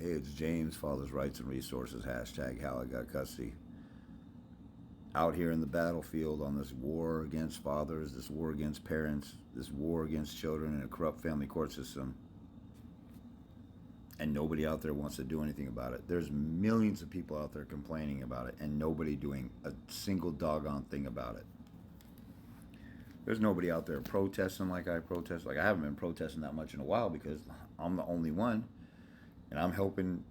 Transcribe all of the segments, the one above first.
Hey, it's James, Father's Rights and Resources, hashtag how I got custody. Out here in the battlefield on this war against fathers, this war against parents, this war against children in a corrupt family court system. And nobody out there wants to do anything about it. There's millions of people out there complaining about it and nobody doing a single doggone thing about it. There's nobody out there protesting like I protest. Like I haven't been protesting that much in a while because I'm the only one and I'm helping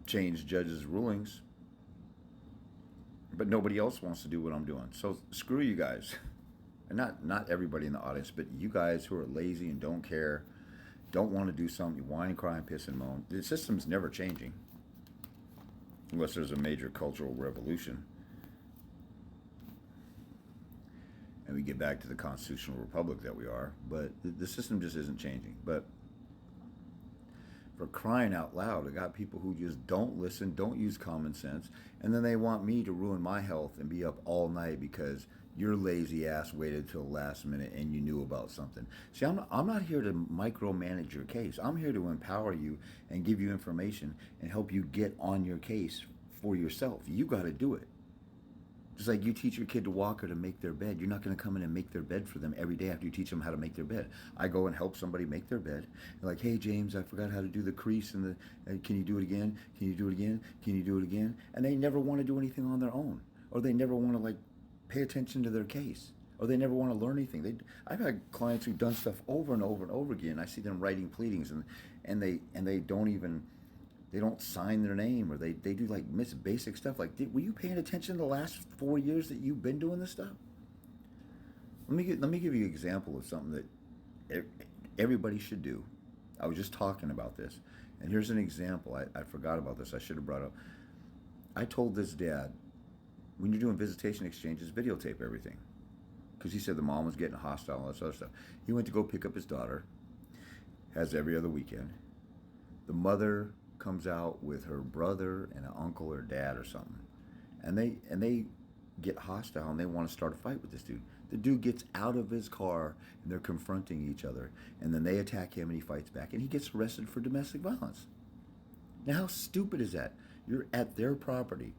change judges' rulings. But nobody else wants to do what I'm doing. So screw you guys. And not everybody in the audience, but you guys who are lazy and don't care, don't want to do something, you whine, cry, and piss and moan. The system's never changing. Unless there's a major cultural revolution. And we get back to the constitutional republic that we are. But the system just isn't changing. But for crying out loud, I got people who just don't listen, don't use common sense, and then they want me to ruin my health and be up all night because your lazy ass waited till the last minute and you knew about something. See, I'm not here to micromanage your case. I'm here to empower you and give you information and help you get on your case for yourself. You got to do it. Just like you teach your kid to walk or to make their bed, you're not going to come in and make their bed for them every day after you teach them how to make their bed. I go and help somebody make their bed. They're like, hey, James, I forgot how to do the crease and can you do it again? Can you do it again? Can you do it again? And they never want to do anything on their own. Or they never want to like pay attention to their case. Or they never want to learn anything. I've had clients who've done stuff over and over and over again. I see them writing pleadings and they don't even... They don't sign their name, or they do like miss basic stuff. Like, were you paying attention the last 4 years that you've been doing this stuff? Let me give you an example of something that everybody should do. I was just talking about this, and here's an example. I forgot about this. I should have brought up. I told this dad, when you're doing visitation exchanges, videotape everything, because he said the mom was getting hostile and all this other stuff. He went to go pick up his daughter, as every other weekend. The mother comes out with her brother and an uncle or dad or something, and they get hostile and they want to start a fight with this dude. The dude gets out of his car and they're confronting each other, and then they attack him and he fights back and he gets arrested for domestic violence. Now how stupid is that? You're at their property,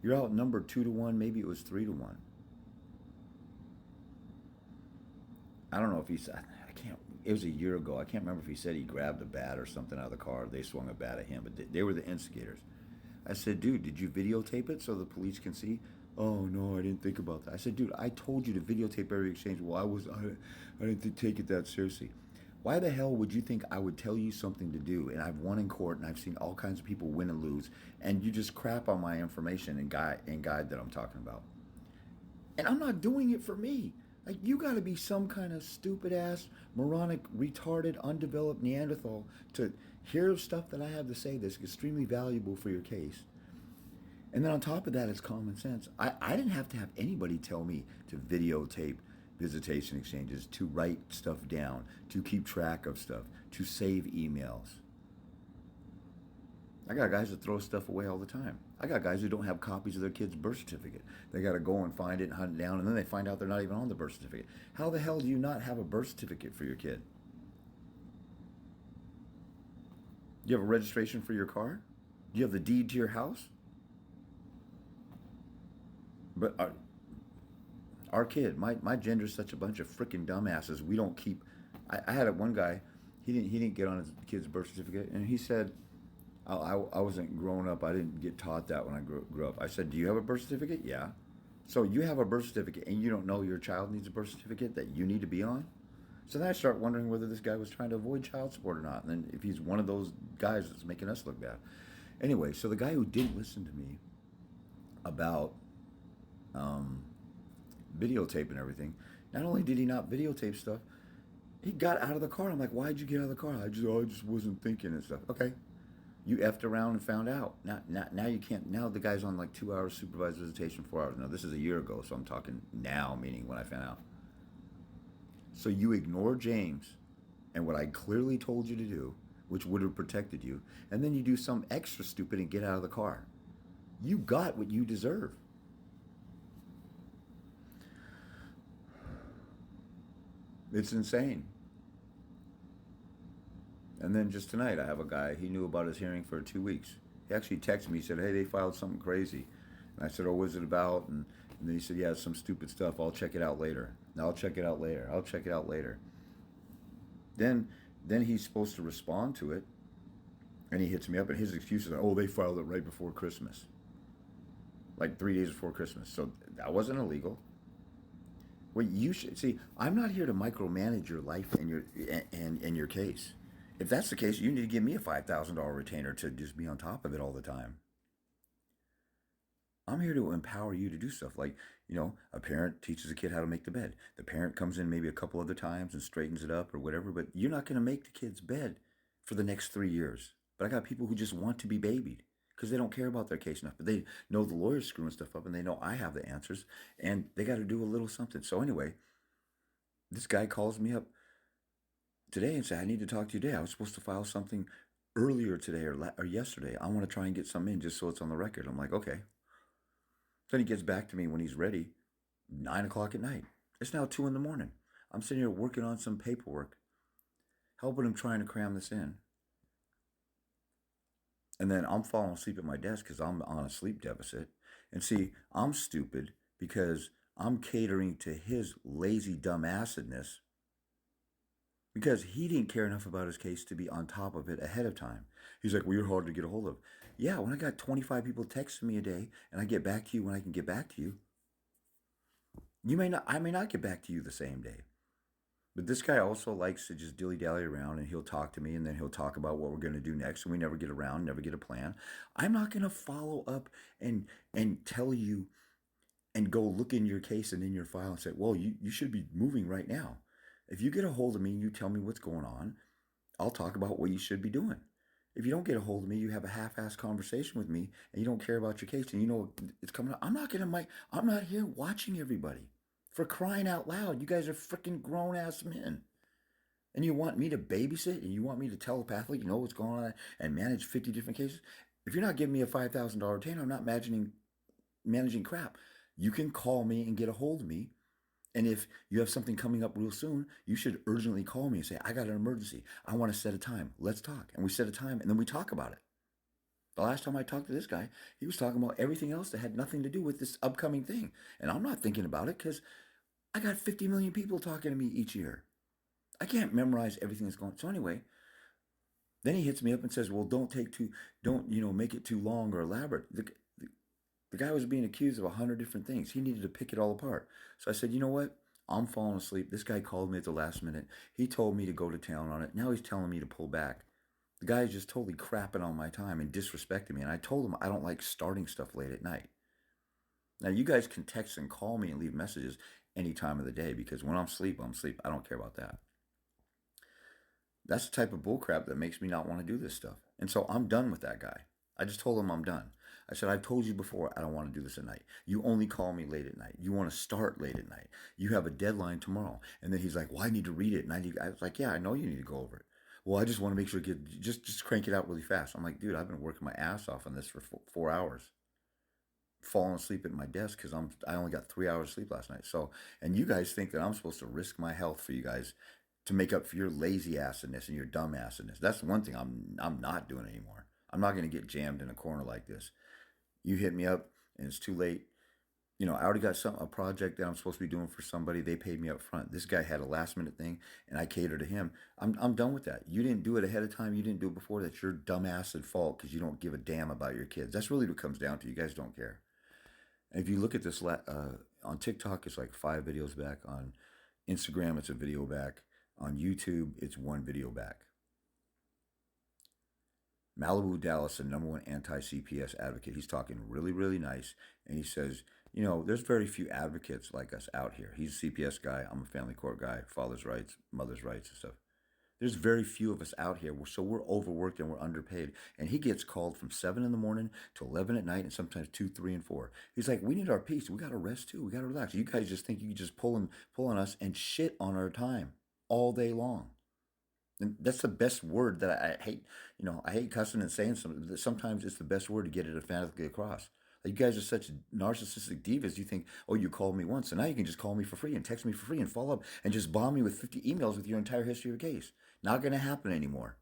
you're outnumbered 2-1, maybe it was 3-1. I don't know if he's, I can't, it was a year ago. I can't remember if he said he grabbed a bat or something out of the car. They swung a bat at him, but they were the instigators. I said, dude, did you videotape it so the police can see? Oh, no, I didn't think about that. I said, dude, I told you to videotape every exchange. Well, I didn't take it that seriously. Why the hell would you think I would tell you something to do? And I've won in court and I've seen all kinds of people win and lose, and you just crap on my information and guide that I'm talking about. And I'm not doing it for me. Like, you got to be some kind of stupid ass, moronic, retarded, undeveloped Neanderthal to hear stuff that I have to say that's extremely valuable for your case. And then on top of that, it's common sense. I didn't have to have anybody tell me to videotape visitation exchanges, to write stuff down, to keep track of stuff, to save emails. I got guys that throw stuff away all the time. I got guys who don't have copies of their kid's birth certificate. They got to go and find it and hunt it down, and then they find out they're not even on the birth certificate. How the hell do you not have a birth certificate for your kid? Do you have a registration for your car? Do you have the deed to your house? But our kid, my gender's such a bunch of freaking dumbasses. We don't keep... I had one guy, he didn't get on his kid's birth certificate, and he said... I wasn't growing up. I didn't get taught that when I grew up. I said, do you have a birth certificate? Yeah. So you have a birth certificate and you don't know your child needs a birth certificate that you need to be on? So then I start wondering whether this guy was trying to avoid child support or not. And then if he's one of those guys that's making us look bad. Anyway, so the guy who didn't listen to me about videotape and everything, not only did he not videotape stuff, he got out of the car. I'm like, why'd you get out of the car? I just wasn't thinking and stuff. Okay. You effed around and found out. Now you can't. Now the guy's on like 2 hours supervised visitation, 4 hours. Now this is a year ago, so I'm talking now, meaning when I found out. So you ignore James and what I clearly told you to do, which would have protected you, and then you do some extra stupid and get out of the car. You got what you deserve. It's insane. And then just tonight, I have a guy, he knew about his hearing for 2 weeks. He actually texted me, he said, hey, they filed something crazy. And I said, oh, what's it about? And then he said, yeah, it's some stupid stuff. I'll check it out later. I'll check it out later. I'll check it out later. Then, then he's supposed to respond to it, and he hits me up, and his excuse is, oh, they filed it right before Christmas, like 3 days before Christmas. So that wasn't illegal. Well, you should see. I'm not here to micromanage your life and your case. If that's the case, you need to give me a $5,000 retainer to just be on top of it all the time. I'm here to empower you to do stuff like, a parent teaches a kid how to make the bed. The parent comes in maybe a couple other times and straightens it up or whatever, but you're not going to make the kid's bed for the next 3 years. But I got people who just want to be babied because they don't care about their case enough. But they know the lawyer's screwing stuff up and they know I have the answers and they got to do a little something. So anyway, this guy calls me up today and said, I need to talk to you today. I was supposed to file something earlier today or yesterday. I want to try and get something in just so it's on the record. I'm like, okay. Then he gets back to me when he's ready, 9 o'clock at night. It's now 2 in the morning. I'm sitting here working on some paperwork, helping him trying to cram this in. And then I'm falling asleep at my desk because I'm on a sleep deficit. And see, I'm stupid because I'm catering to his lazy dumbassedness because he didn't care enough about his case to be on top of it ahead of time. He's like, well, you're hard to get a hold of. Yeah, when I got 25 people texting me a day and I get back to you when I can get back to you, I may not get back to you the same day. But this guy also likes to just dilly dally around and he'll talk to me and then he'll talk about what we're going to do next. And we never get around, never get a plan. I'm not going to follow up and tell you and go look in your case and in your file and say, well, you should be moving right now. If you get a hold of me and you tell me what's going on, I'll talk about what you should be doing. If you don't get a hold of me, you have a half-assed conversation with me and you don't care about your case and you know it's coming up. I'm not here watching everybody. For crying out loud, you guys are freaking grown-ass men. And you want me to babysit and you want me to telepathically know what's going on and manage 50 different cases? If you're not giving me a $5,000 retainer, I'm not managing crap. You can call me and get a hold of me. And if you have something coming up real soon, you should urgently call me and say, I got an emergency. I want to set a time. Let's talk. And we set a time and then we talk about it. The last time I talked to this guy, he was talking about everything else that had nothing to do with this upcoming thing. And I'm not thinking about it because I got 50 million people talking to me each year. I can't memorize everything that's going on. So anyway, then he hits me up and says, well, don't make it too long or elaborate. The guy was being accused of 100 different things. He needed to pick it all apart. So I said, you know what? I'm falling asleep. This guy called me at the last minute. He told me to go to town on it. Now he's telling me to pull back. The guy is just totally crapping on my time and disrespecting me. And I told him I don't like starting stuff late at night. Now you guys can text and call me and leave messages any time of the day because when I'm asleep, I'm asleep. I don't care about that. That's the type of bullcrap that makes me not want to do this stuff. And so I'm done with that guy. I just told him I'm done. I said, I've told you before, I don't want to do this at night. You only call me late at night. You want to start late at night. You have a deadline tomorrow. And then he's like, well, I need to read it. I was like, yeah, I know you need to go over it. Well, I just want to make sure just crank it out really fast. I'm like, dude, I've been working my ass off on this for 4 hours, falling asleep at my desk because I only got 3 hours of sleep last night. So, and you guys think that I'm supposed to risk my health for you guys to make up for your lazy assedness and your dumb assedness. That's one thing I'm not doing anymore. I'm not going to get jammed in a corner like this. You hit me up and it's too late. I already got a project that I'm supposed to be doing for somebody. They paid me up front. This guy had a last minute thing and I catered to him. I'm done with that. You didn't do it ahead of time. You didn't do it before. That's your dumbass at fault because you don't give a damn about your kids. That's really what it comes down to. You guys don't care. And if you look at this on TikTok, it's like 5 videos back. On Instagram, it's a video back. On YouTube, it's 1 video back. Malibu Dallas, the #1 anti-CPS advocate. He's talking really, really nice. And he says, there's very few advocates like us out here. He's a CPS guy. I'm a family court guy, father's rights, mother's rights and stuff. There's very few of us out here. So we're overworked and we're underpaid. And he gets called from 7 in the morning to 11 at night and sometimes 2, 3, and 4. He's like, we need our peace. We got to rest too. We got to relax. You guys just think you can just pull on us and shit on our time all day long. And that's the best word that I hate. I hate cussing and saying something. Sometimes it's the best word to get it emphatically across. Like, you guys are such narcissistic divas. You think, oh, you called me once, and now you can just call me for free and text me for free and follow up and just bomb me with 50 emails with your entire history of the case. Not going to happen anymore.